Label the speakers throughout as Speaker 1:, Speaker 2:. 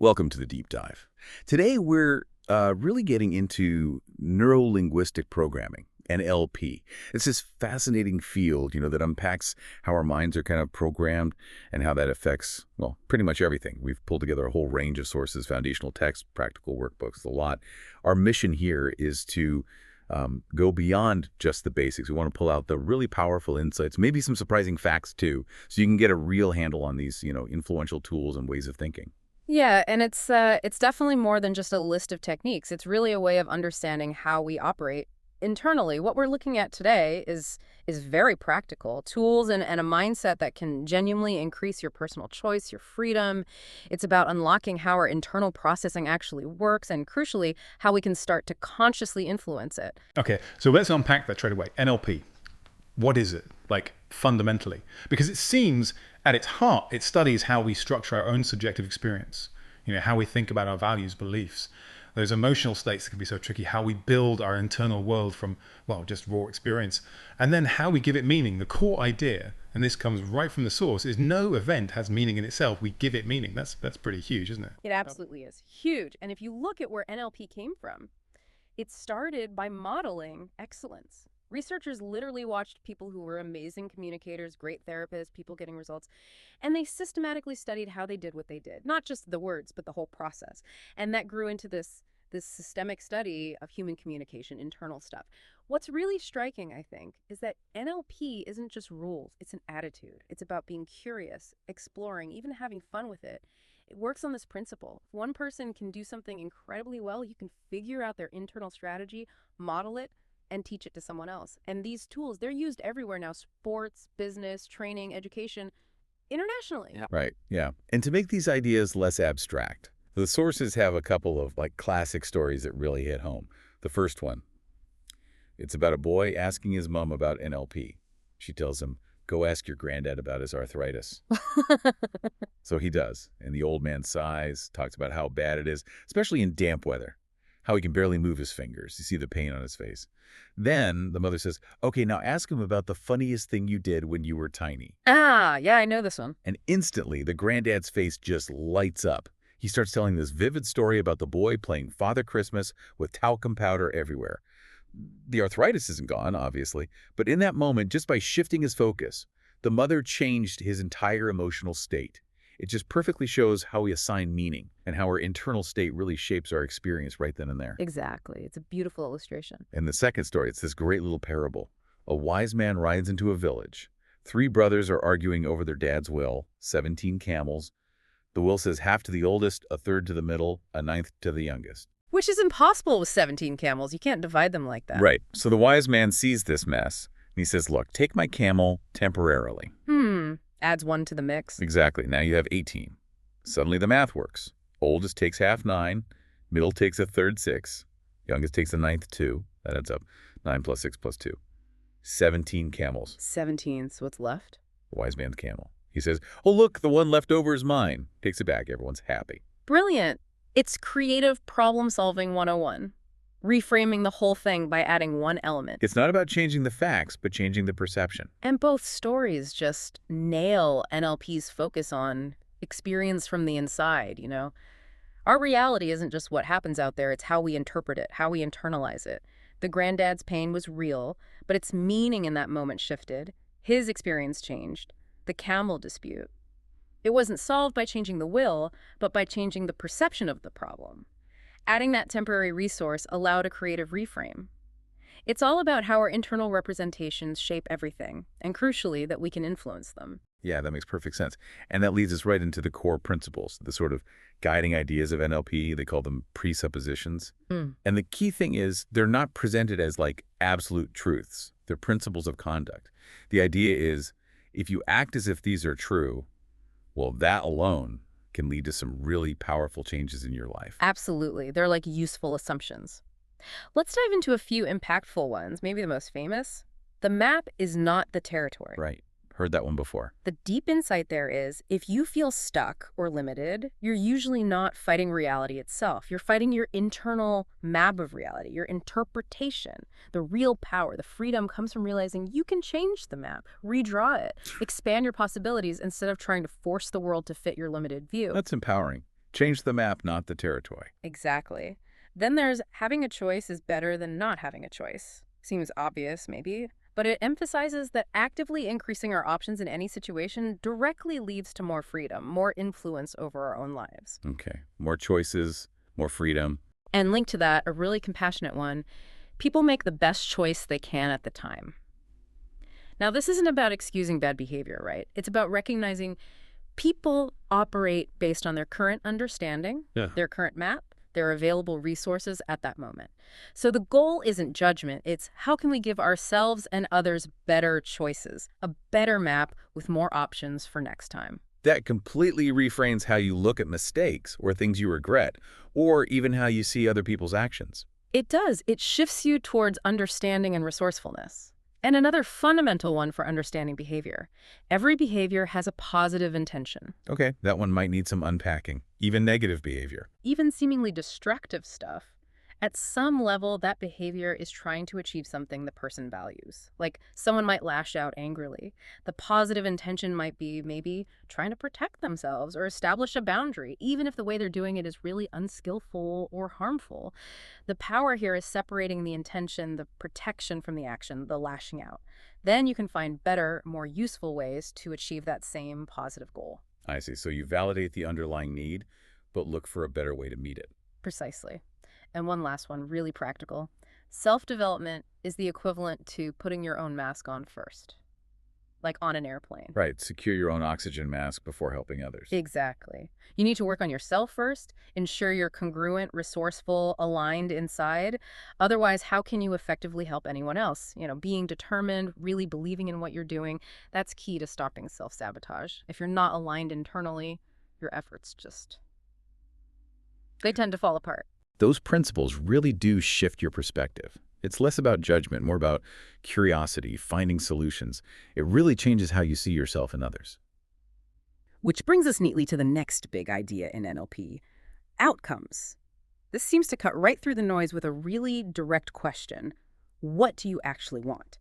Speaker 1: Welcome to the deep dive. Today we're really getting into neuro-linguistic programming, NLP. It's this fascinating field, that unpacks how our minds are kind of programmed and how that affects, well, pretty much everything. We've pulled together a whole range of sources, foundational texts, practical workbooks, a lot. Our mission here is to go beyond just the basics. We want to pull out the really powerful insights, maybe some surprising facts too, so you can get a real handle on these, influential tools and ways of thinking.
Speaker 2: Yeah, and it's definitely more than just a list of techniques. It's really a way of understanding how we operate internally. What we're looking at today is very practical. Tools and a mindset that can genuinely increase your personal choice, your freedom. It's about unlocking how our internal processing actually works and, crucially, how we can start to consciously influence it.
Speaker 3: Okay, so let's unpack that straight away. NLP. What is it, fundamentally? Because it seems, at its heart, it studies how we structure our own subjective experience, how we think about our values, beliefs, those emotional states that can be so tricky, how we build our internal world from, just raw experience, and then how we give it meaning. The core idea, and this comes right from the source, is no event has meaning in itself. We give it meaning. That's pretty huge, isn't it?
Speaker 2: It absolutely is. Huge. And if you look at where NLP came from, it started by modeling excellence. Researchers literally watched people who were amazing communicators, great therapists, people getting results, and they systematically studied how they did what they did. Not just the words, but the whole process. And that grew into this systemic study of human communication, internal stuff. What's really striking, I think, is that NLP isn't just rules, it's an attitude. It's about being curious, exploring, even having fun with it. It works on this principle. If one person can do something incredibly well, you can figure out their internal strategy, model it, and teach it to someone else. And these tools, they're used everywhere now: sports, business, training, education, internationally.
Speaker 1: Yeah. Right, yeah. And to make these ideas less abstract, the sources have a couple of classic stories that really hit home. The first one, it's about a boy asking his mom about NLP. She tells him, "Go ask your granddad about his arthritis." So he does, and the old man sighs, talks about how bad it is, especially in damp weather, how he can barely move his fingers. You see the pain on his face. Then the mother says, "Okay, now ask him about the funniest thing you did when you were tiny."
Speaker 2: Ah, yeah, I know this one.
Speaker 1: And instantly, the granddad's face just lights up. He starts telling this vivid story about the boy playing Father Christmas with talcum powder everywhere. The arthritis isn't gone, obviously, but in that moment, just by shifting his focus, the mother changed his entire emotional state. It just perfectly shows how we assign meaning and how our internal state really shapes our experience right then and there.
Speaker 2: Exactly. It's a beautiful illustration.
Speaker 1: And the second story, it's this great little parable. A wise man rides into a village. 3 brothers are arguing over their dad's will, 17 camels. The will says half to the oldest, a third to the middle, a ninth to the youngest.
Speaker 2: Which is impossible with 17 camels. You can't divide them like that.
Speaker 1: Right. So the wise man sees this mess, and he says, "Look, take my camel temporarily."
Speaker 2: Adds 1 to the mix.
Speaker 1: Exactly. Now you have 18. Suddenly the math works. Oldest takes half 9, middle takes a third 6, youngest takes a ninth 2. That adds up. 9 plus 6 plus 2. 17 camels.
Speaker 2: 17, so what's left?
Speaker 1: The wise man's camel. He says, "Oh, look, the one left over is mine." Takes it back. Everyone's happy.
Speaker 2: Brilliant. It's creative problem-solving 101. Reframing the whole thing by adding one element.
Speaker 1: It's not about changing the facts, but changing the perception.
Speaker 2: And both stories just nail NLP's focus on experience from the inside, Our reality isn't just what happens out there, it's how we interpret it, how we internalize it. The granddad's pain was real, but its meaning in that moment shifted. His experience changed. The camel dispute. It wasn't solved by changing the will, but by changing the perception of the problem. Adding that temporary resource allowed a creative reframe. It's all about how our internal representations shape everything, and crucially, that we can influence them.
Speaker 1: Yeah, that makes perfect sense. And that leads us right into the core principles, the sort of guiding ideas of NLP. They call them presuppositions. And the key thing is they're not presented as absolute truths. They're principles of conduct. The idea is if you act as if these are true, well, that alone can lead to some really powerful changes in your life.
Speaker 2: Absolutely. They're like useful assumptions. Let's dive into a few impactful ones, maybe the most famous. The map is not the territory.
Speaker 1: Right. Heard that one before.
Speaker 2: The deep insight there is, if you feel stuck or limited, you're usually not fighting reality itself. You're fighting your internal map of reality, your interpretation. The real power, the freedom comes from realizing you can change the map, redraw it, expand your possibilities instead of trying to force the world to fit your limited view.
Speaker 1: That's empowering. Change the map, not the territory.
Speaker 2: Exactly. Then there's having a choice is better than not having a choice. Seems obvious, maybe, but it emphasizes that actively increasing our options in any situation directly leads to more freedom, more influence over our own lives.
Speaker 1: Okay. More choices, more freedom.
Speaker 2: And linked to that, a really compassionate one, people make the best choice they can at the time. Now, this isn't about excusing bad behavior, right? It's about recognizing people operate based on their current understanding, their current map, their available resources at that moment. So the goal isn't judgment, it's how can we give ourselves and others better choices, a better map with more options for next time.
Speaker 1: That completely reframes how you look at mistakes or things you regret, or even how you see other people's actions.
Speaker 2: It does. It shifts you towards understanding and resourcefulness. And another fundamental one for understanding behavior. Every behavior has a positive intention.
Speaker 1: Okay, that one might need some unpacking, even negative behavior.
Speaker 2: Even seemingly destructive stuff, at some level, that behavior is trying to achieve something the person values. Like someone might lash out angrily. The positive intention might be maybe trying to protect themselves or establish a boundary, even if the way they're doing it is really unskillful or harmful. The power here is separating the intention, the protection from the action, the lashing out. Then you can find better, more useful ways to achieve that same positive goal.
Speaker 1: I see. So you validate the underlying need, but look for a better way to meet it.
Speaker 2: Precisely. And one last one, really practical. Self-development is the equivalent to putting your own mask on first, like on an airplane.
Speaker 1: Right. Secure your own oxygen mask before helping others.
Speaker 2: Exactly. You need to work on yourself first, ensure you're congruent, resourceful, aligned inside. Otherwise, how can you effectively help anyone else? Being determined, really believing in what you're doing, that's key to stopping self-sabotage. If you're not aligned internally, your efforts they tend to fall apart.
Speaker 1: Those principles really do shift your perspective. It's less about judgment, more about curiosity, finding solutions. It really changes how you see yourself and others.
Speaker 2: Which brings us neatly to the next big idea in NLP, outcomes. This seems to cut right through the noise with a really direct question. What do you actually want?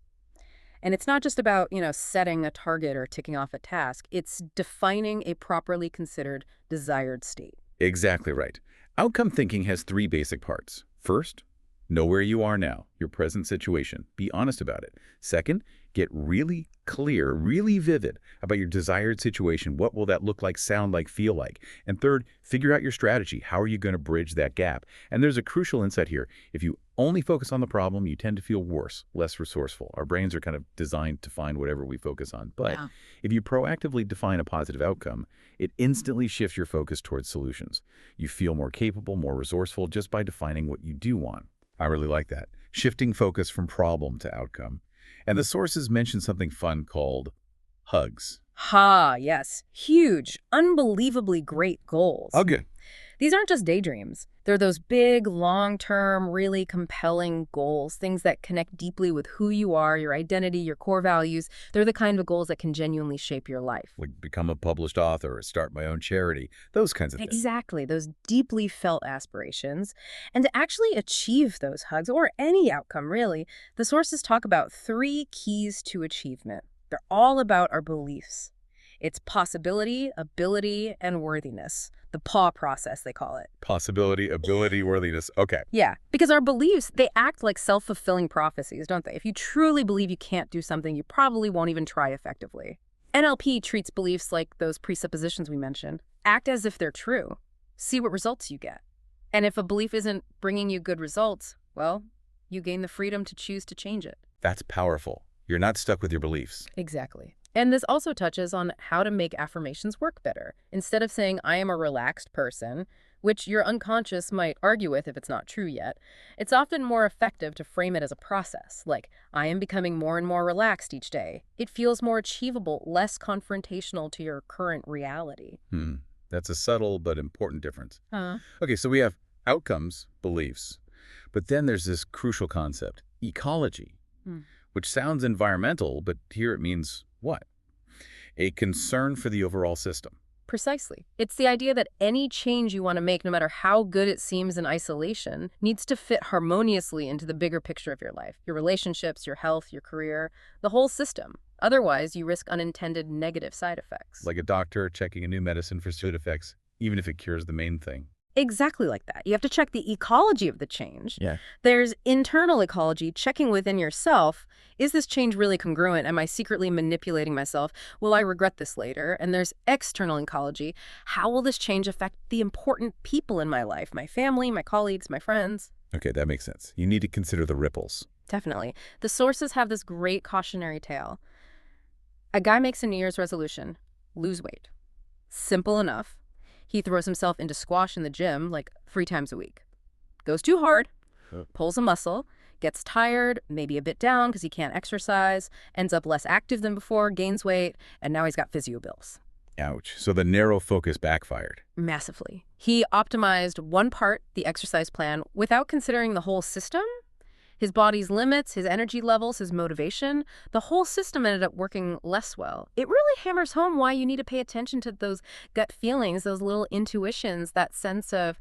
Speaker 2: And it's not just about, setting a target or ticking off a task. It's defining a properly considered desired state.
Speaker 1: Exactly right. Outcome thinking has three basic parts. First, know where you are now, your present situation. Be honest about it. Second, get really clear, really vivid about your desired situation. What will that look like, sound like, feel like? And third, figure out your strategy. How are you going to bridge that gap? And there's a crucial insight here. If you only focus on the problem, you tend to feel worse, less resourceful. Our brains are kind of designed to find whatever we focus on. But if you proactively define a positive outcome, it instantly shifts your focus towards solutions. You feel more capable, more resourceful just by defining what you do want. I really like that. Shifting focus from problem to outcome. And the sources mention something fun called hugs.
Speaker 2: Yes. Huge, unbelievably great goals.
Speaker 1: Okay.
Speaker 2: These aren't just daydreams. They're those big, long-term, really compelling goals, things that connect deeply with who you are, your identity, your core values. They're the kind of goals that can genuinely shape your life.
Speaker 1: Like become a published author or start my own charity, those kinds of things.
Speaker 2: Exactly, those deeply felt aspirations. And to actually achieve those hugs, or any outcome really, the sources talk about 3 keys to achievement. They're all about our beliefs. It's possibility, ability, and worthiness. The PAW process, they call it.
Speaker 1: Possibility, ability, worthiness. Okay.
Speaker 2: Yeah, because our beliefs, they act like self-fulfilling prophecies, don't they? If you truly believe you can't do something, you probably won't even try effectively. NLP treats beliefs like those presuppositions we mentioned. Act as if they're true. See what results you get. And if a belief isn't bringing you good results, well, you gain the freedom to choose to change it.
Speaker 1: That's powerful. You're not stuck with your beliefs.
Speaker 2: Exactly. And this also touches on how to make affirmations work better. Instead of saying, I am a relaxed person, which your unconscious might argue with if it's not true yet, it's often more effective to frame it as a process, like, I am becoming more and more relaxed each day. It feels more achievable, less confrontational to your current reality.
Speaker 1: That's a subtle but important difference. Okay, so we have outcomes, beliefs, but then there's this crucial concept, ecology, which sounds environmental, but here it means what? A concern for the overall system.
Speaker 2: Precisely. It's the idea that any change you want to make, no matter how good it seems in isolation, needs to fit harmoniously into the bigger picture of your life, your relationships, your health, your career, the whole system. Otherwise, you risk unintended negative side effects.
Speaker 1: Like a doctor checking a new medicine for side effects even if it cures the main thing.
Speaker 2: Exactly like that. You have to check the ecology of the change.
Speaker 1: Yeah.
Speaker 2: There's internal ecology, checking within yourself. Is this change really congruent? Am I secretly manipulating myself? Will I regret this later? And there's external ecology. How will this change affect the important people in my life? My family, my colleagues, my friends?
Speaker 1: Okay, that makes sense. You need to consider the ripples.
Speaker 2: Definitely. The sources have this great cautionary tale. A guy makes a New Year's resolution: lose weight. Simple enough. He throws himself into squash in the gym like 3 times a week. Goes too hard, pulls a muscle, gets tired, maybe a bit down because he can't exercise, ends up less active than before, gains weight, and now he's got physio bills.
Speaker 1: Ouch. So the narrow focus backfired.
Speaker 2: Massively. He optimized one part, the exercise plan, without considering the whole system. His body's limits, his energy levels, his motivation, the whole system ended up working less well. It really hammers home why you need to pay attention to those gut feelings, those little intuitions, that sense of,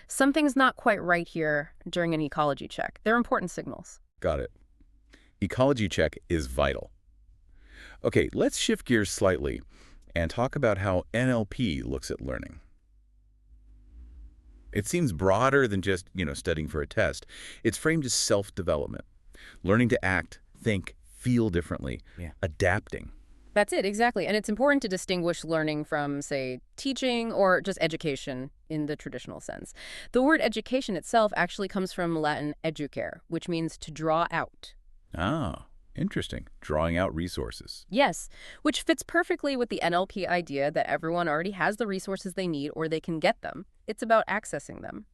Speaker 2: something's not quite right here during an ecology check. They're important signals.
Speaker 1: Got it. Ecology check is vital. Okay, let's shift gears slightly and talk about how NLP looks at learning. It seems broader than just, studying for a test. It's framed as self-development, learning to act, think, feel differently, adapting.
Speaker 2: That's it, exactly. And it's important to distinguish learning from, say, teaching or just education in the traditional sense. The word education itself actually comes from Latin educare, which means to draw out.
Speaker 1: Ah, interesting. Drawing out resources.
Speaker 2: Yes, which fits perfectly with the NLP idea that everyone already has the resources they need or they can get them. It's about accessing them.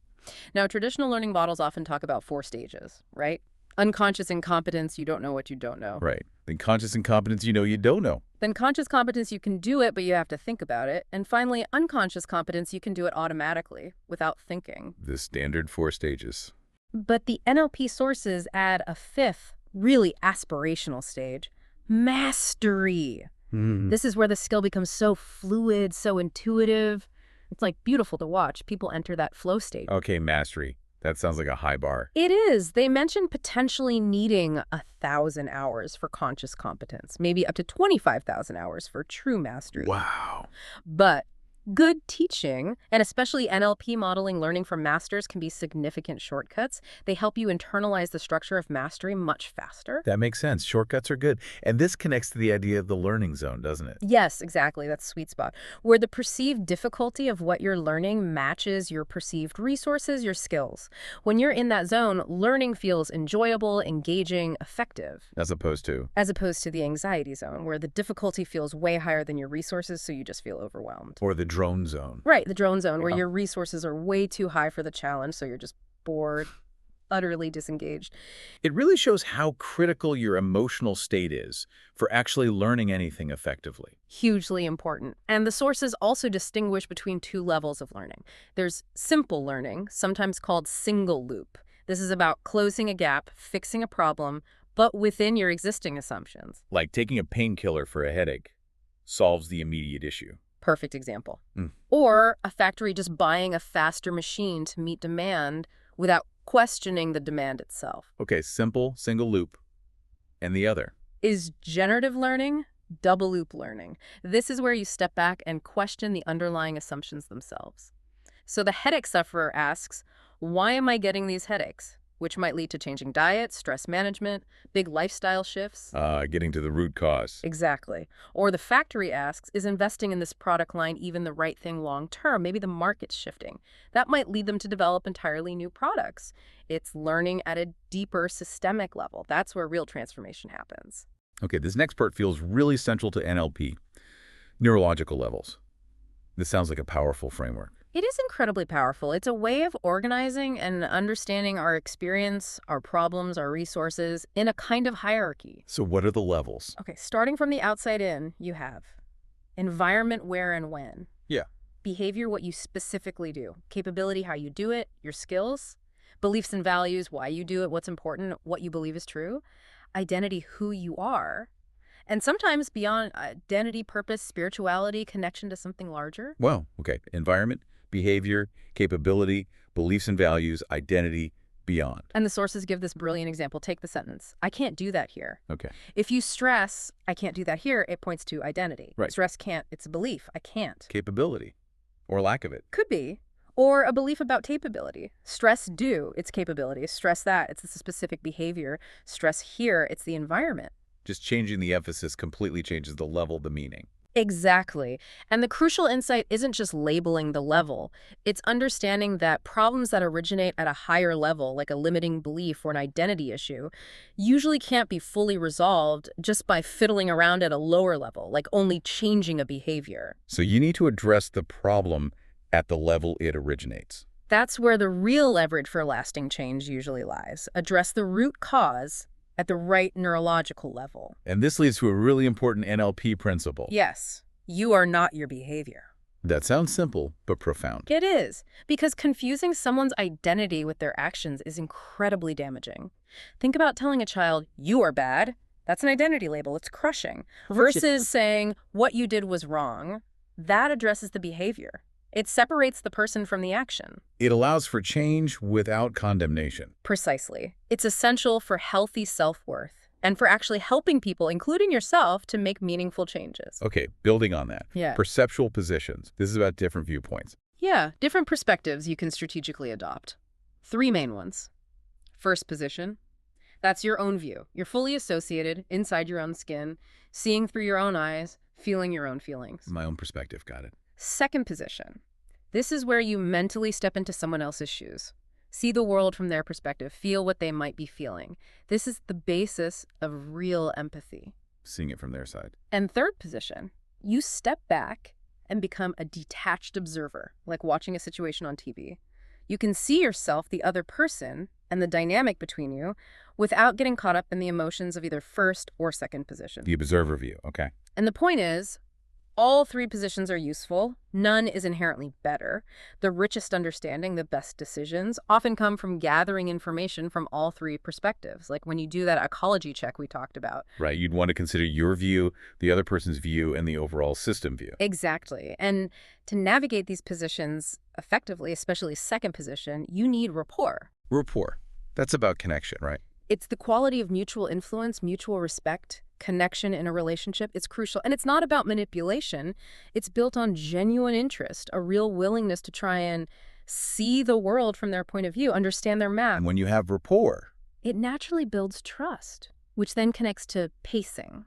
Speaker 2: Now, traditional learning models often talk about 4 stages, right? Unconscious incompetence, you don't know what you don't know.
Speaker 1: Right. Then conscious incompetence, you don't know.
Speaker 2: Then conscious competence, you can do it, but you have to think about it. And finally, unconscious competence, you can do it automatically without thinking.
Speaker 1: The standard 4 stages.
Speaker 2: But the NLP sources add a 5th, really aspirational stage: mastery. This is where the skill becomes so fluid, so intuitive. It's like beautiful to watch. People enter that flow state.
Speaker 1: Okay, mastery. That sounds like a high bar.
Speaker 2: It is. They mentioned potentially needing 1,000 hours for conscious competence, maybe up to 25,000 hours for true mastery.
Speaker 1: Wow.
Speaker 2: But good teaching, and especially NLP modeling learning from masters, can be significant shortcuts. They help you internalize the structure of mastery much faster.
Speaker 1: That makes sense. Shortcuts are good. And this connects to the idea of the learning zone, doesn't it?
Speaker 2: Yes, exactly. That's sweet spot. Where the perceived difficulty of what you're learning matches your perceived resources, your skills. When you're in that zone, learning feels enjoyable, engaging, effective.
Speaker 1: As opposed to
Speaker 2: the anxiety zone, where the difficulty feels way higher than your resources, so you just feel overwhelmed.
Speaker 1: Or the drone zone.
Speaker 2: Right, the drone zone, where your resources are way too high for the challenge, so you're just bored, utterly disengaged.
Speaker 1: It really shows how critical your emotional state is for actually learning anything effectively.
Speaker 2: Hugely important. And the sources also distinguish between 2 levels of learning. There's simple learning, sometimes called single loop. This is about closing a gap, fixing a problem, but within your existing assumptions.
Speaker 1: Like taking a painkiller for a headache solves the immediate issue.
Speaker 2: Perfect example. Or a factory just buying a faster machine to meet demand without questioning the demand itself.
Speaker 1: Okay, simple, single loop. And the other?
Speaker 2: Is generative learning double loop learning. This is where you step back and question the underlying assumptions themselves. So the headache sufferer asks, why am I getting these headaches? Which might lead to changing diet, stress management, big lifestyle shifts.
Speaker 1: Getting to the root cause.
Speaker 2: Exactly. Or the factory asks, is investing in this product line even the right thing long term? Maybe the market's shifting. That might lead them to develop entirely new products. It's learning at a deeper systemic level. That's where real transformation happens.
Speaker 1: Okay, this next part feels really central to NLP. Neurological levels. This sounds like a powerful framework.
Speaker 2: It is incredibly powerful. It's a way of organizing and understanding our experience, our problems, our resources in a kind of hierarchy.
Speaker 1: So what are the levels?
Speaker 2: Okay, starting from the outside in, you have environment, where and when.
Speaker 1: Yeah.
Speaker 2: Behavior, what you specifically do. Capability, how you do it, your skills. Beliefs and values, why you do it, what's important, what you believe is true. Identity, who you are. And sometimes beyond identity, purpose, spirituality, connection to something larger.
Speaker 1: Well, okay. Environment, behavior, capability, beliefs and values, identity, beyond.
Speaker 2: And the sources give this brilliant example. Take the sentence, I can't do that here.
Speaker 1: Okay.
Speaker 2: If you stress, I can't do that here, it points to identity.
Speaker 1: Right.
Speaker 2: Stress can't, it's a belief, I can't.
Speaker 1: Capability. Or lack of it.
Speaker 2: Could be. Or a belief about capability. Stress due, it's capability. Stress that, it's the specific behavior. Stress here, it's the environment.
Speaker 1: Just changing the emphasis completely changes the level, the meaning.
Speaker 2: Exactly. And the crucial insight isn't just labeling the level. It's understanding that problems that originate at a higher level, like a limiting belief or an identity issue, usually can't be fully resolved just by fiddling around at a lower level, like only changing a behavior.
Speaker 1: So you need to address the problem at the level it originates.
Speaker 2: That's where the real leverage for lasting change usually lies. Address the root cause at the right neurological level.
Speaker 1: And this leads to a really important NLP principle.
Speaker 2: Yes, you are not your behavior.
Speaker 1: That sounds simple, but profound.
Speaker 2: It is, because confusing someone's identity with their actions is incredibly damaging. Think about telling a child, you are bad. That's an identity label. It's crushing. Versus saying, what you did was wrong. That addresses the behavior. It separates the person from the action.
Speaker 1: It allows for change without condemnation.
Speaker 2: Precisely. It's essential for healthy self-worth and for actually helping people, including yourself, to make meaningful changes.
Speaker 1: Okay, building on that.
Speaker 2: Yeah.
Speaker 1: Perceptual positions. This is about different viewpoints.
Speaker 2: Yeah, different perspectives you can strategically adopt. 3 main ones. First position. That's your own view. You're fully associated, inside your own skin, seeing through your own eyes, feeling your own feelings.
Speaker 1: My own perspective, got it.
Speaker 2: Second position. This is where you mentally step into someone else's shoes. See the world from their perspective, feel what they might be feeling. This is the basis of real empathy.
Speaker 1: Seeing it from their side.
Speaker 2: And third position, you step back and become a detached observer, like watching a situation on TV. You can see yourself, the other person, and the dynamic between you without getting caught up in the emotions of either first or second position.
Speaker 1: The observer view, okay.
Speaker 2: And the point is, all 3 positions are useful. None is inherently better. The richest understanding, the best decisions, often come from gathering information from all 3 perspectives, like when you do that ecology check we talked about.
Speaker 1: Right, you'd want to consider your view, the other person's view, and the overall system view.
Speaker 2: Exactly. And to navigate these positions effectively, especially second position, you need rapport.
Speaker 1: Rapport. That's about connection, right?
Speaker 2: It's the quality of mutual influence, mutual respect, connection in a relationship. It's crucial. And it's not about manipulation. It's built on genuine interest, a real willingness to try and see the world from their point of view, understand their map.
Speaker 1: And when you have rapport,
Speaker 2: It naturally builds trust, which then connects to pacing.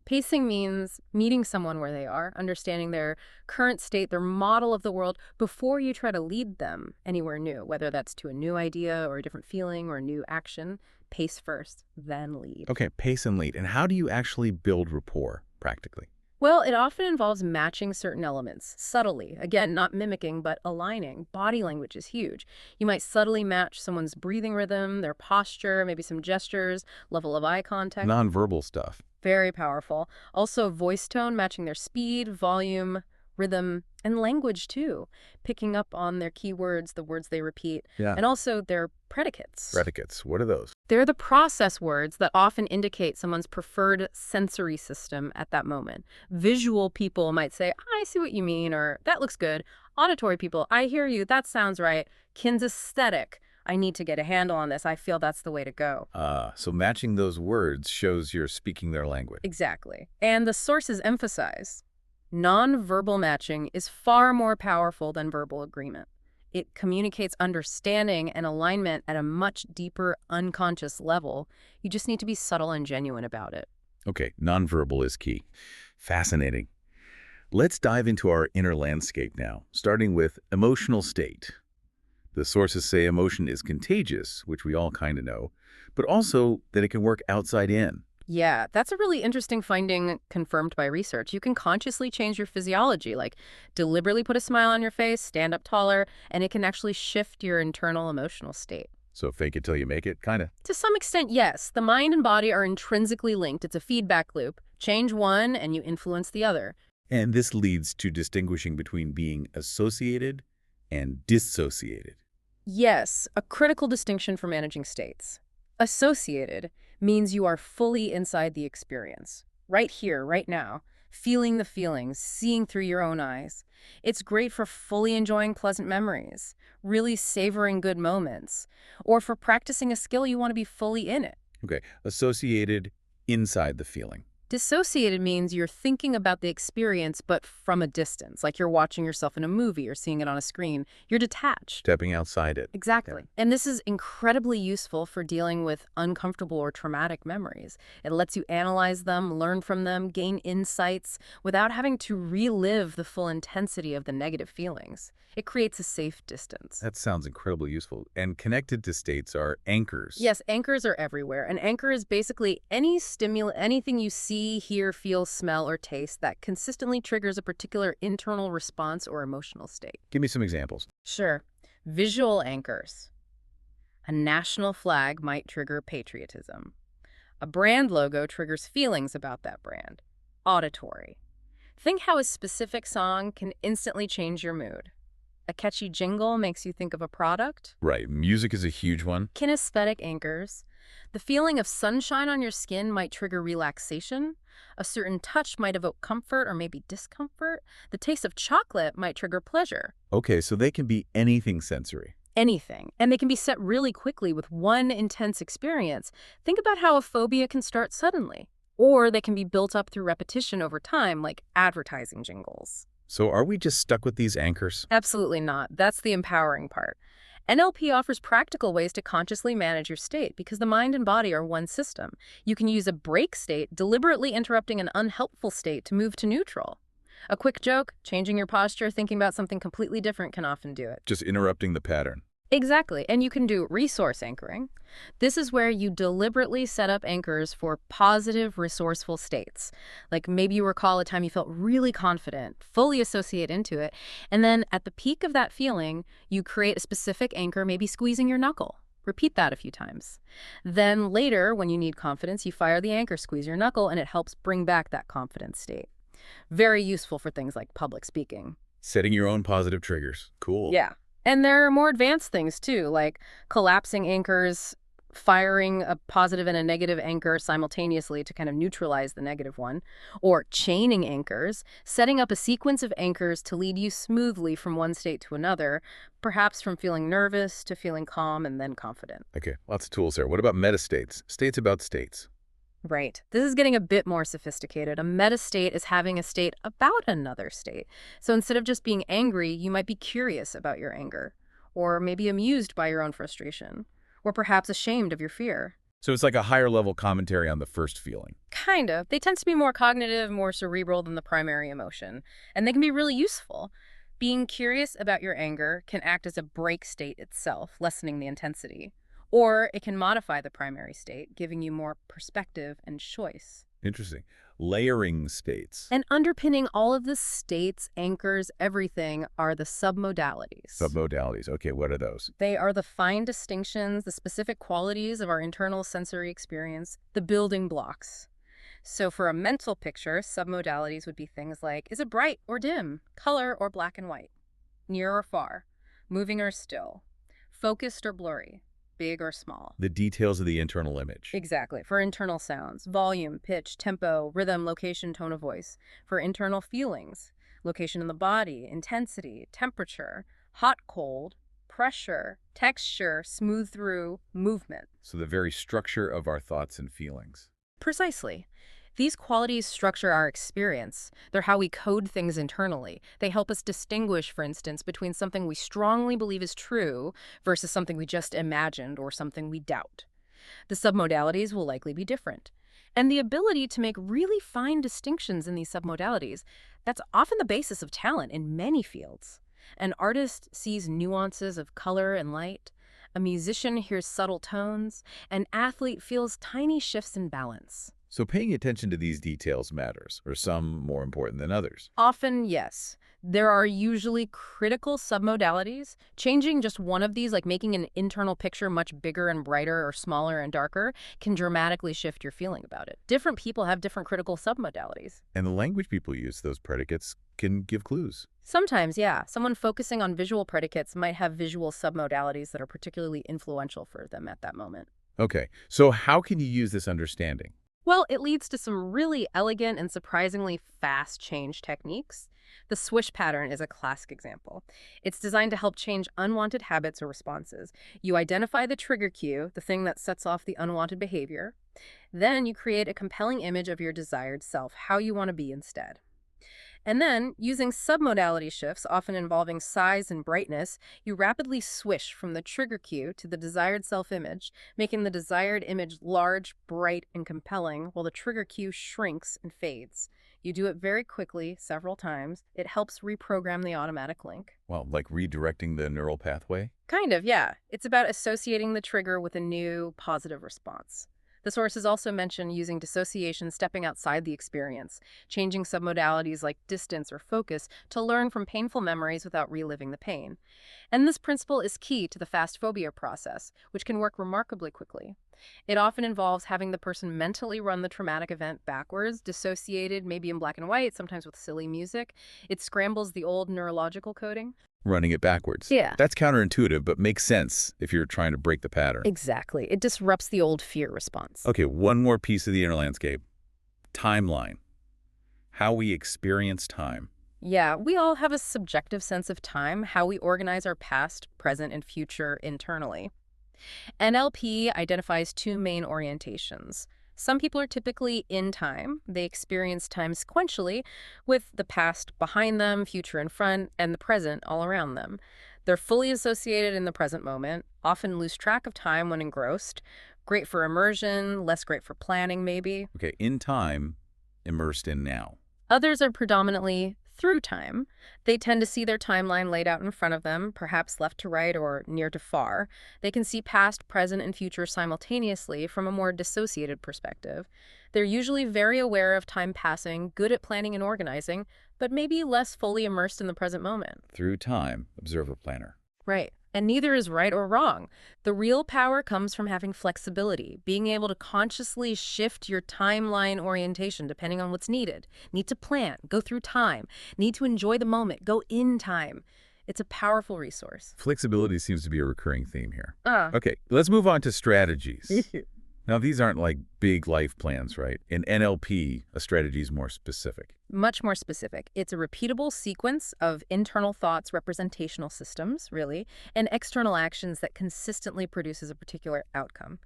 Speaker 2: Pacing means meeting someone where they are, understanding their current state, their model of the world, before you try to lead them anywhere new, whether that's to a new idea or a different feeling or a new action. Pace first, then lead.
Speaker 1: okay, pace and lead. And how do you actually build rapport, practically?
Speaker 2: Well, it often involves matching certain elements, subtly. Again, not mimicking, but aligning. Body language is huge. You might subtly match someone's breathing rhythm, their posture, maybe some gestures, level of eye contact.
Speaker 1: Nonverbal stuff.
Speaker 2: Very powerful. Also, voice tone, matching their speed, volume, rhythm, and language, too. Picking up on their keywords, the words they repeat,
Speaker 1: Yeah.
Speaker 2: and also their predicates.
Speaker 1: Predicates. What are those?
Speaker 2: They're the process words that often indicate someone's preferred sensory system at that moment. Visual people might say, I see what you mean, or that looks good. Auditory people, I hear you, that sounds right. Kinesthetic, I need to get a handle on this. I feel that's the way to go.
Speaker 1: So matching those words shows you're speaking their language.
Speaker 2: Exactly. And the sources emphasize, non-verbal matching is far more powerful than verbal agreement. It communicates understanding and alignment at a much deeper, unconscious level. You just need to be subtle and genuine about it.
Speaker 1: Okay, nonverbal is key. Fascinating. Let's dive into our inner landscape now, starting with emotional state. The sources say emotion is contagious, which we all kind of know, but also that it can work outside in.
Speaker 2: Yeah, that's a really interesting finding confirmed by research. You can consciously change your physiology, like deliberately put a smile on your face, stand up taller, and it can actually shift your internal emotional state.
Speaker 1: So fake it till you make it, kind of.
Speaker 2: To some extent, yes. The mind and body are intrinsically linked. It's a feedback loop. Change one and you influence the other.
Speaker 1: And this leads to distinguishing between being associated and dissociated.
Speaker 2: Yes, a critical distinction for managing states. Associated means you are fully inside the experience, right here, right now, feeling the feelings, seeing through your own eyes. It's great for fully enjoying pleasant memories, really savoring good moments, or for practicing a skill you want to be fully in it.
Speaker 1: Okay, associated inside the feeling.
Speaker 2: Dissociated means you're thinking about the experience, but from a distance, like you're watching yourself in a movie or seeing it on a screen. You're detached.
Speaker 1: Stepping outside it.
Speaker 2: Exactly. And this is incredibly useful for dealing with uncomfortable or traumatic memories. It lets you analyze them, learn from them, gain insights without having to relive the full intensity of the negative feelings. It creates a safe distance.
Speaker 1: That sounds incredibly useful. And connected to states are anchors.
Speaker 2: Yes, anchors are everywhere. An anchor is basically any stimulus, anything you see, hear, feel, smell, or taste that consistently triggers a particular internal response or emotional state.
Speaker 1: Give me some examples.
Speaker 2: Sure. Visual anchors. A national flag might trigger patriotism. A brand logo triggers feelings about that brand. Auditory. Think how a specific song can instantly change your mood. A catchy jingle makes you think of a product.
Speaker 1: Right. Music is a huge one.
Speaker 2: Kinesthetic anchors. The feeling of sunshine on your skin might trigger relaxation. A certain touch might evoke comfort or maybe discomfort. The taste of chocolate might trigger pleasure.
Speaker 1: Okay, so they can be anything sensory.
Speaker 2: Anything. And they can be set really quickly with one intense experience. Think about how a phobia can start suddenly. Or they can be built up through repetition over time, like advertising jingles.
Speaker 1: So are we just stuck with these anchors?
Speaker 2: Absolutely not. That's the empowering part. NLP offers practical ways to consciously manage your state because the mind and body are one system. You can use a break state, deliberately interrupting an unhelpful state to move to neutral. A quick joke, changing your posture, thinking about something completely different can often do it.
Speaker 1: Just interrupting the pattern.
Speaker 2: Exactly. And you can do resource anchoring. This is where you deliberately set up anchors for positive, resourceful states. Like maybe you recall a time you felt really confident, fully associate into it, and then at the peak of that feeling, you create a specific anchor, maybe squeezing your knuckle. Repeat that a few times. Then later, when you need confidence, you fire the anchor, squeeze your knuckle, and it helps bring back that confident state. Very useful for things like public speaking.
Speaker 1: Setting your own positive triggers. Cool.
Speaker 2: Yeah. And there are more advanced things, too, like collapsing anchors, firing a positive and a negative anchor simultaneously to kind of neutralize the negative one, or chaining anchors, setting up a sequence of anchors to lead you smoothly from one state to another, perhaps from feeling nervous to feeling calm and then confident.
Speaker 1: Okay, lots of tools there. What about metastates? States about states.
Speaker 2: Right. This is getting a bit more sophisticated. A meta state is having a state about another state. So instead of just being angry, you might be curious about your anger, or maybe amused by your own frustration, or perhaps ashamed of your fear.
Speaker 1: So it's like a higher level commentary on the first feeling.
Speaker 2: Kind of. They tend to be more cognitive, more cerebral than the primary emotion, and they can be really useful. Being curious about your anger can act as a break state itself, lessening the intensity. Or it can modify the primary state, giving you more perspective and choice.
Speaker 1: Interesting. Layering states.
Speaker 2: And underpinning all of the states, anchors, everything are the submodalities.
Speaker 1: Submodalities. Okay, what are those?
Speaker 2: They are the fine distinctions, the specific qualities of our internal sensory experience, the building blocks. So for a mental picture, submodalities would be things like, is it bright or dim, color or black and white, near or far, moving or still, focused or blurry, big or small.
Speaker 1: The details of the internal image.
Speaker 2: Exactly. For internal sounds, volume, pitch, tempo, rhythm, location, tone of voice. For internal feelings, location in the body, intensity, temperature, hot, cold, pressure, texture, smooth through, movement.
Speaker 1: So the very structure of our thoughts and feelings.
Speaker 2: Precisely. These qualities structure our experience. They're how we code things internally. They help us distinguish, for instance, between something we strongly believe is true versus something we just imagined or something we doubt. The submodalities will likely be different. And the ability to make really fine distinctions in these submodalities, that's often the basis of talent in many fields. An artist sees nuances of color and light. A musician hears subtle tones. An athlete feels tiny shifts in balance.
Speaker 1: So paying attention to these details matters, or some more important than others.
Speaker 2: Often, yes. There are usually critical submodalities. Changing just one of these, like making an internal picture much bigger and brighter or smaller and darker, can dramatically shift your feeling about it. Different people have different critical submodalities.
Speaker 1: And the language people use, those predicates, can give clues.
Speaker 2: Sometimes, yeah. Someone focusing on visual predicates might have visual submodalities that are particularly influential for them at that moment.
Speaker 1: Okay, so how can you use this understanding?
Speaker 2: Well, it leads to some really elegant and surprisingly fast change techniques. The swish pattern is a classic example. It's designed to help change unwanted habits or responses. You identify the trigger cue, the thing that sets off the unwanted behavior. Then you create a compelling image of your desired self, how you want to be instead. And then, using submodality shifts, often involving size and brightness, you rapidly swish from the trigger cue to the desired self-image, making the desired image large, bright, and compelling, while the trigger cue shrinks and fades. You do it very quickly, several times. It helps reprogram the automatic link.
Speaker 1: Well, like redirecting the neural pathway?
Speaker 2: Kind of, yeah. It's about associating the trigger with a new, positive response. The sources also mention using dissociation, stepping outside the experience, changing submodalities like distance or focus to learn from painful memories without reliving the pain. And this principle is key to the fast phobia process, which can work remarkably quickly. It often involves having the person mentally run the traumatic event backwards, dissociated, maybe in black and white, sometimes with silly music. It scrambles the old neurological coding.
Speaker 1: Running it backwards.
Speaker 2: Yeah.
Speaker 1: That's counterintuitive, but makes sense if you're trying to break the pattern.
Speaker 2: Exactly. It disrupts the old fear response.
Speaker 1: Okay, one more piece of the inner landscape. Timeline. How we experience time.
Speaker 2: Yeah, we all have a subjective sense of time, how we organize our past, present, and future internally. NLP identifies two main orientations. Some people are typically in time. They experience time sequentially, with the past behind them, future in front, and the present all around them. They're fully associated in the present moment, often lose track of time when engrossed. Great for immersion, less great for planning, maybe.
Speaker 1: Okay, in time, immersed in now.
Speaker 2: Others are predominantly through time. They tend to see their timeline laid out in front of them, perhaps left to right or near to far. They can see past, present, and future simultaneously from a more dissociated perspective. They're usually very aware of time passing, good at planning and organizing, but maybe less fully immersed in the present moment.
Speaker 1: Through time, observer planner.
Speaker 2: Right. And neither is right or wrong. The real power comes from having flexibility, being able to consciously shift your timeline orientation depending on what's needed. Need to plan, go through time. Need to enjoy the moment, go in time. It's a powerful resource.
Speaker 1: Flexibility seems to be a recurring theme here.
Speaker 2: Ah.
Speaker 1: Okay, let's move on to strategies. Now, these aren't like big life plans, right? In NLP, a strategy is more specific.
Speaker 2: Much more specific. It's a repeatable sequence of internal thoughts, representational systems, really, and external actions that consistently produces a particular outcome.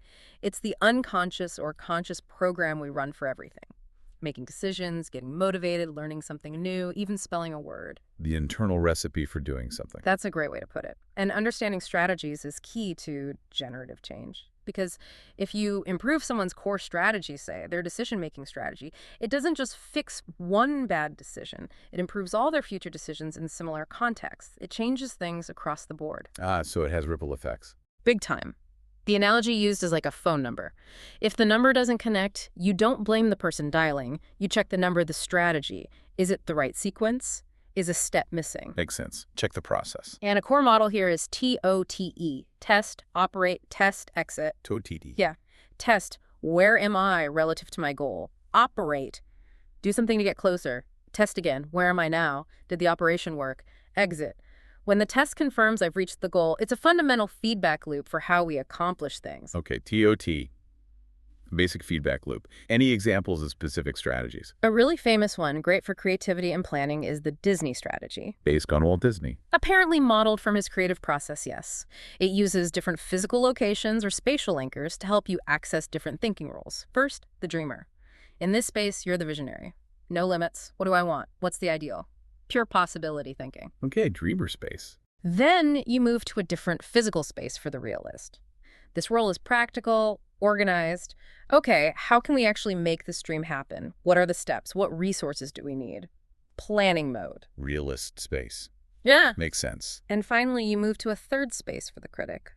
Speaker 2: It's the unconscious or conscious program we run for everything. Making decisions, getting motivated, learning something new, even spelling a word.
Speaker 1: The internal recipe for doing something.
Speaker 2: That's a great way to put it. And understanding strategies is key to generative change. Because if you improve someone's core strategy, say, their decision-making strategy, it doesn't just fix one bad decision. It improves all their future decisions in similar contexts. It changes things across the board.
Speaker 1: Ah, so it has ripple effects.
Speaker 2: Big time. The analogy used is like a phone number. If the number doesn't connect, you don't blame the person dialing. You check the number of the strategy. Is it the right sequence? Is a step missing?
Speaker 1: Makes sense. Check the process.
Speaker 2: And a core model here is TOTE. Test, operate, test, exit.
Speaker 1: TOTE.
Speaker 2: Yeah. Test, where am I relative to my goal? Operate, do something to get closer. Test again, where am I now? Did the operation work? Exit. When the test confirms I've reached the goal, it's a fundamental feedback loop for how we accomplish things.
Speaker 1: Okay, TOT. Basic feedback loop. Any examples of specific strategies?
Speaker 2: A really famous one, great for creativity and planning, is the Disney strategy.
Speaker 1: Based on Walt Disney.
Speaker 2: Apparently modeled from his creative process, yes. It uses different physical locations or spatial anchors to help you access different thinking roles. First, the dreamer. In this space, you're the visionary. No limits. What do I want? What's the ideal? Pure possibility thinking.
Speaker 1: Okay, dreamer space.
Speaker 2: Then you move to a different physical space for the realist. This role is practical, organized. Okay, how can we actually make this dream happen? What are the steps? What resources do we need? Planning mode.
Speaker 1: Realist space.
Speaker 2: Yeah.
Speaker 1: Makes sense.
Speaker 2: And finally, you move to a third space for the critic.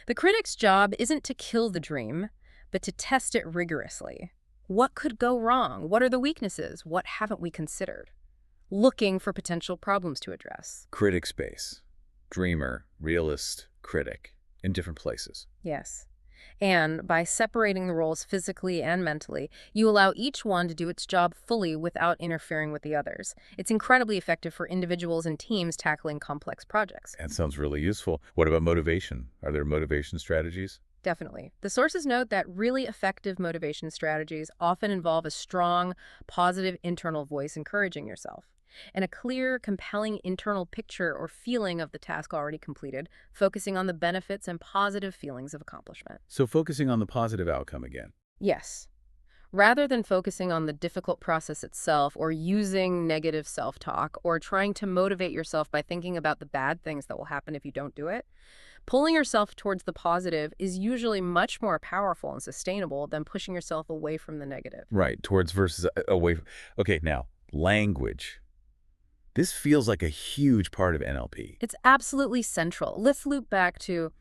Speaker 2: The critic's job isn't to kill the dream, but to test it rigorously. What could go wrong? What are the weaknesses? What haven't we considered? Looking for potential problems to address.
Speaker 1: Critic space. Dreamer, realist, critic. In different places.
Speaker 2: Yes. And by separating the roles physically and mentally, you allow each one to do its job fully without interfering with the others. It's incredibly effective for individuals and teams tackling complex projects.
Speaker 1: That sounds really useful. What about motivation? Are there motivation strategies?
Speaker 2: Definitely. The sources note that really effective motivation strategies often involve a strong, positive internal voice encouraging yourself, and a clear, compelling internal picture or feeling of the task already completed, focusing on the benefits and positive feelings of accomplishment.
Speaker 1: So focusing on the positive outcome again.
Speaker 2: Yes. Rather than focusing on the difficult process itself or using negative self-talk or trying to motivate yourself by thinking about the bad things that will happen if you don't do it, pulling yourself towards the positive is usually much more powerful and sustainable than pushing yourself away from the negative.
Speaker 1: Right, towards versus away. Okay, now, language. This feels like a huge part of NLP.
Speaker 2: It's absolutely central. Let's loop back to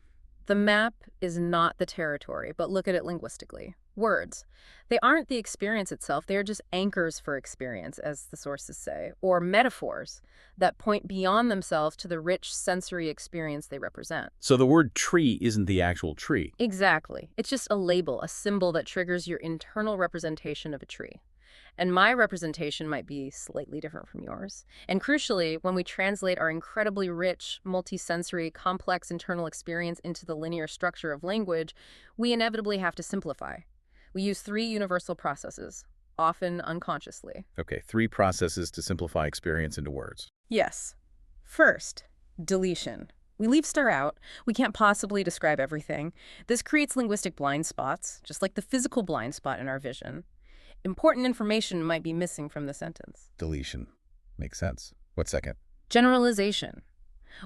Speaker 2: the map is not the territory, but look at it linguistically. Words. They aren't the experience itself. They are just anchors for experience, as the sources say, or metaphors that point beyond themselves to the rich sensory experience they represent.
Speaker 1: So the word tree isn't the actual tree.
Speaker 2: Exactly. It's just a label, a symbol that triggers your internal representation of a tree. And my representation might be slightly different from yours. And crucially, when we translate our incredibly rich, multisensory, complex internal experience into the linear structure of language, we inevitably have to simplify. We use 3 universal processes, often unconsciously.
Speaker 1: Okay, 3 processes to simplify experience into words.
Speaker 2: Yes. First, deletion. We leave star out. We can't possibly describe everything. This creates linguistic blind spots, just like the physical blind spot in our vision. Important information might be missing from the sentence.
Speaker 1: Deletion. Makes sense. What's second?
Speaker 2: Generalization.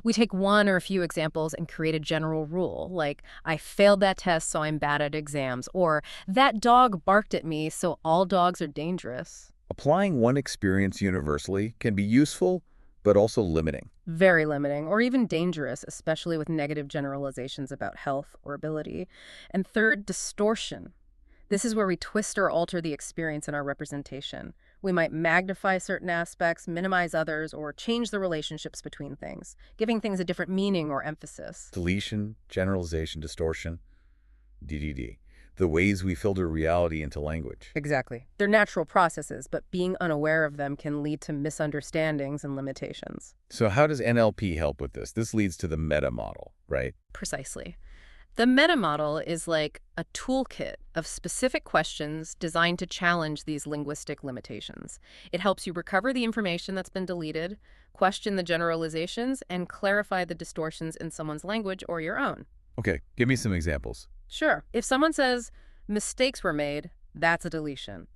Speaker 2: We take one or a few examples and create a general rule, like, I failed that test, so I'm bad at exams, or that dog barked at me, so all dogs are dangerous.
Speaker 1: Applying one experience universally can be useful, but also limiting.
Speaker 2: Very limiting, or even dangerous, especially with negative generalizations about health or ability. And third, distortion. This is where we twist or alter the experience in our representation. We might magnify certain aspects, minimize others, or change the relationships between things, giving things a different meaning or emphasis.
Speaker 1: Deletion, generalization, distortion, DDD. The ways we filter reality into language.
Speaker 2: Exactly. They're natural processes, but being unaware of them can lead to misunderstandings and limitations.
Speaker 1: So how does NLP help with this? This leads to the meta model, right?
Speaker 2: Precisely. The meta model is like a toolkit of specific questions designed to challenge these linguistic limitations. It helps you recover the information that's been deleted, question the generalizations, and clarify the distortions in someone's language or your own.
Speaker 1: Okay, give me some examples.
Speaker 2: Sure. If someone says, mistakes were made, that's a deletion.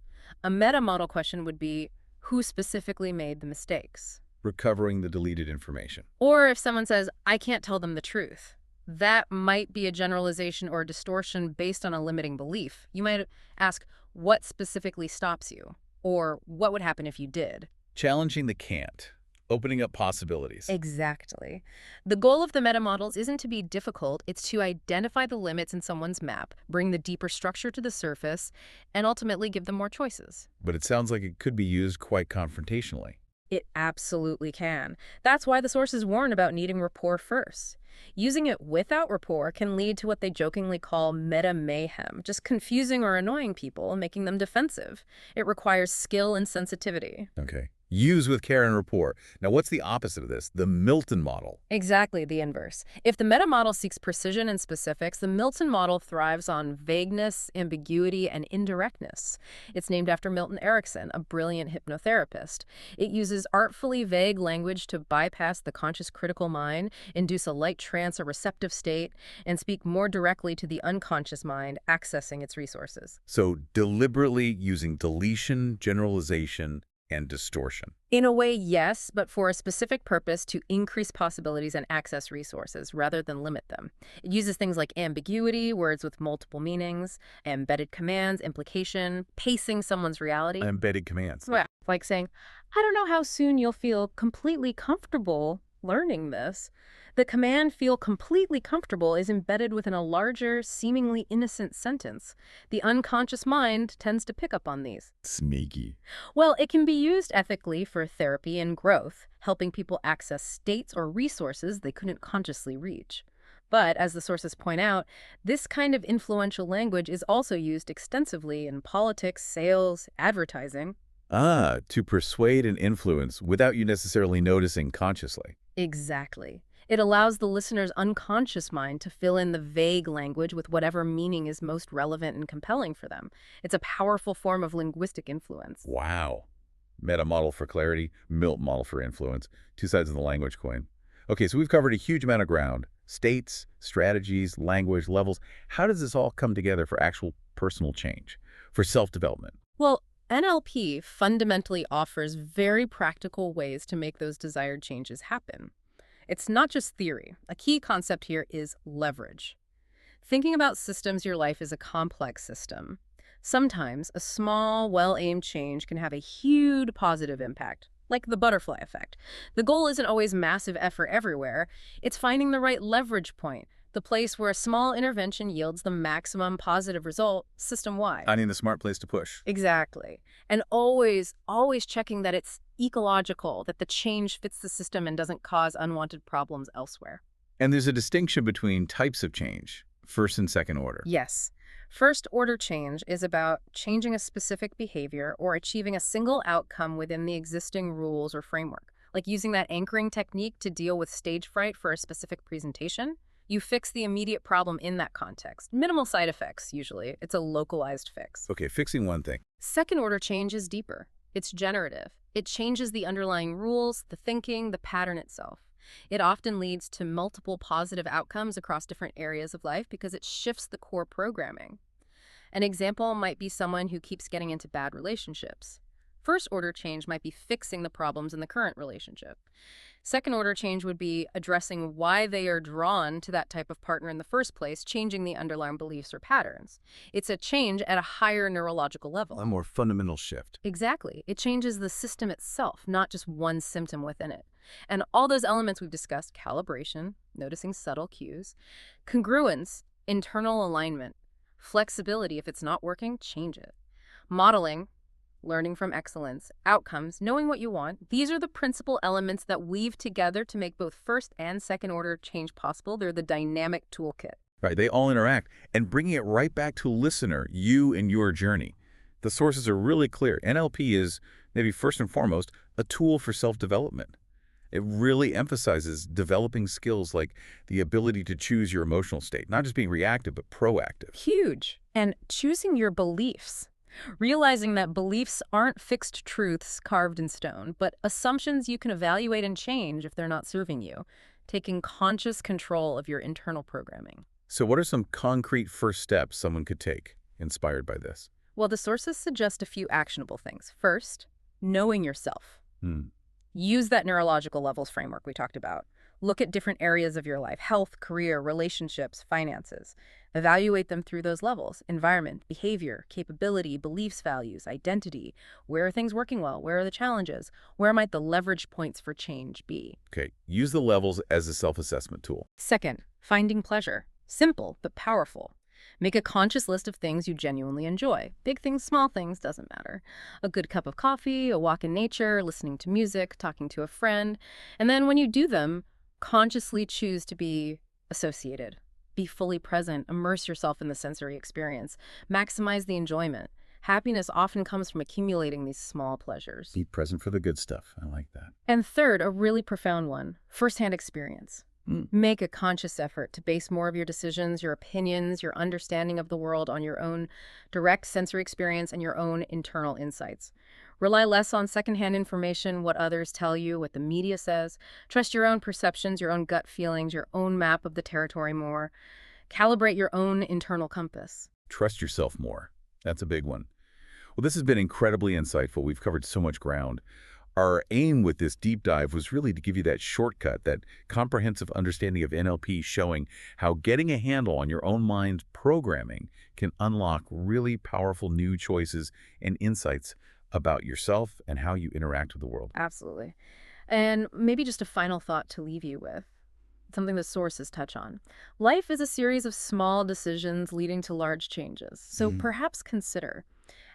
Speaker 2: A meta model question would be, who specifically made the mistakes?
Speaker 1: Recovering the deleted information.
Speaker 2: Or if someone says, I can't tell them the truth, that might be a generalization or a distortion based on a limiting belief. You might ask, what specifically stops you? Or what would happen if you did?
Speaker 1: Challenging the can't. Opening up possibilities.
Speaker 2: Exactly. The goal of the meta models isn't to be difficult, it's to identify the limits in someone's map, bring the deeper structure to the surface, and ultimately give them more choices.
Speaker 1: But it sounds like it could be used quite confrontationally.
Speaker 2: It absolutely can. That's why the sources warn about needing rapport first. Using it without rapport can lead to what they jokingly call meta mayhem, just confusing or annoying people and making them defensive. It requires skill and sensitivity.
Speaker 1: Okay. Use with care and rapport. Now, what's the opposite of this? The Milton model.
Speaker 2: Exactly the inverse. If the meta model seeks precision and specifics, the Milton model thrives on vagueness, ambiguity, and indirectness. It's named after Milton Erickson, a brilliant hypnotherapist. It uses artfully vague language to bypass the conscious critical mind, induce a light trance or receptive state, and speak more directly to the unconscious mind, accessing its resources.
Speaker 1: So deliberately using deletion, generalization, and distortion.
Speaker 2: In a way, yes, but for a specific purpose to increase possibilities and access resources rather than limit them. It uses things like ambiguity, words with multiple meanings, embedded commands, implication, pacing someone's reality.
Speaker 1: Embedded commands.
Speaker 2: Well, like saying, I don't know how soon you'll feel completely comfortable learning this. The command feel completely comfortable is embedded within a larger, seemingly innocent sentence. The unconscious mind tends to pick up on these.
Speaker 1: Sneaky.
Speaker 2: Well, it can be used ethically for therapy and growth, helping people access states or resources they couldn't consciously reach. But, as the sources point out, this kind of influential language is also used extensively in politics, sales, advertising.
Speaker 1: To persuade and influence without you necessarily noticing consciously.
Speaker 2: Exactly. It allows the listener's unconscious mind to fill in the vague language with whatever meaning is most relevant and compelling for them. It's a powerful form of linguistic influence.
Speaker 1: Wow. Meta model for clarity, Milton model for influence. Two sides of the language coin. Okay, so we've covered a huge amount of ground. States, strategies, language, levels. How does this all come together for actual personal change? for self-development?
Speaker 2: Well, NLP fundamentally offers very practical ways to make those desired changes happen. It's not just theory. A key concept here is leverage. Thinking about systems, your life is a complex system. Sometimes a small, well-aimed change can have a huge positive impact, like the butterfly effect. The goal isn't always massive effort everywhere. It's finding the right leverage point, the place where a small intervention yields the maximum positive result system-wide.
Speaker 1: Finding the smart place to push.
Speaker 2: Exactly. And always checking that it's ecological, that the change fits the system and doesn't cause unwanted problems elsewhere.
Speaker 1: And there's a distinction between types of change, first and second order.
Speaker 2: Yes. First order change is about changing a specific behavior or achieving a single outcome within the existing rules or framework, like using that anchoring technique to deal with stage fright for a specific presentation. You fix the immediate problem in that context. Minimal side effects, usually. It's a localized fix.
Speaker 1: Okay, fixing one thing.
Speaker 2: Second order change is deeper. It's generative. It changes the underlying rules, the thinking, the pattern itself. It often leads to multiple positive outcomes across different areas of life because it shifts the core programming. An example might be someone who keeps getting into bad relationships. First order change might be fixing the problems in the current relationship. Second order change would be addressing why they are drawn to that type of partner in the first place, changing the underlying beliefs or patterns. It's a change at a higher neurological level.
Speaker 1: A more fundamental shift.
Speaker 2: Exactly. It changes the system itself, not just one symptom within it. And all those elements we've discussed, calibration, noticing subtle cues, congruence, internal alignment, flexibility, if it's not working, change it. Modeling, learning from excellence, outcomes, knowing what you want. These are the principal elements that weave together to make both first and second order change possible. They're the dynamic toolkit.
Speaker 1: Right, they all interact. And bringing it right back to listener, you and your journey. The sources are really clear. NLP is, maybe first and foremost, a tool for self-development. It really emphasizes developing skills like the ability to choose your emotional state, not just being reactive, but proactive.
Speaker 2: Huge. And choosing your beliefs. Realizing that beliefs aren't fixed truths carved in stone, but assumptions you can evaluate and change if they're not serving you. Taking conscious control of your internal programming.
Speaker 1: So what are some concrete first steps someone could take inspired by this?
Speaker 2: Well, the sources suggest a few actionable things. First, knowing yourself. Use that neurological levels framework we talked about. Look at different areas of your life, health, career, relationships, finances. Evaluate them through those levels: environment, behavior, capability, beliefs, values, identity. Where are things working well? Where are the challenges? Where might the leverage points for change be?
Speaker 1: Okay, use the levels as a self-assessment tool.
Speaker 2: Second, finding pleasure. Simple, but powerful. Make a conscious list of things you genuinely enjoy. Big things, small things, doesn't matter. A good cup of coffee, a walk in nature, listening to music, talking to a friend. And then when you do them, consciously choose to be associated. Be fully present. Immerse yourself in the sensory experience. Maximize the enjoyment. Happiness often comes from accumulating these small pleasures.
Speaker 1: Be present for the good stuff. I like that.
Speaker 2: And third, a really profound one, firsthand experience. Make a conscious effort to base more of your decisions, your opinions, your understanding of the world on your own direct sensory experience and your own internal insights. Rely less on secondhand information, what others tell you, what the media says. Trust your own perceptions, your own gut feelings, your own map of the territory more. Calibrate your own internal compass.
Speaker 1: Trust yourself more. That's a big one. Well, this has been incredibly insightful. We've covered so much ground. Our aim with this deep dive was really to give you that shortcut, that comprehensive understanding of NLP, showing how getting a handle on your own mind's programming can unlock really powerful new choices and insights about yourself and how you interact with the world.
Speaker 2: Absolutely. And maybe just a final thought to leave you with, something the sources touch on. Life is a series of small decisions leading to large changes. So perhaps consider,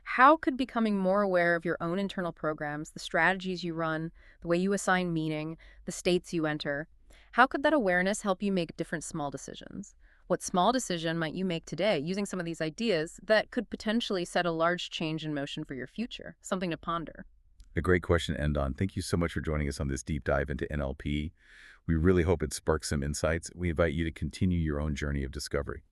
Speaker 2: how could becoming more aware of your own internal programs, the strategies you run, the way you assign meaning, the states you enter, how could that awareness help you make different small decisions? What small decision might you make today using some of these ideas that could potentially set a large change in motion for your future? Something to ponder.
Speaker 1: A great question to end on. Thank you so much for joining us on this deep dive into NLP. We really hope it sparks some insights. We invite you to continue your own journey of discovery.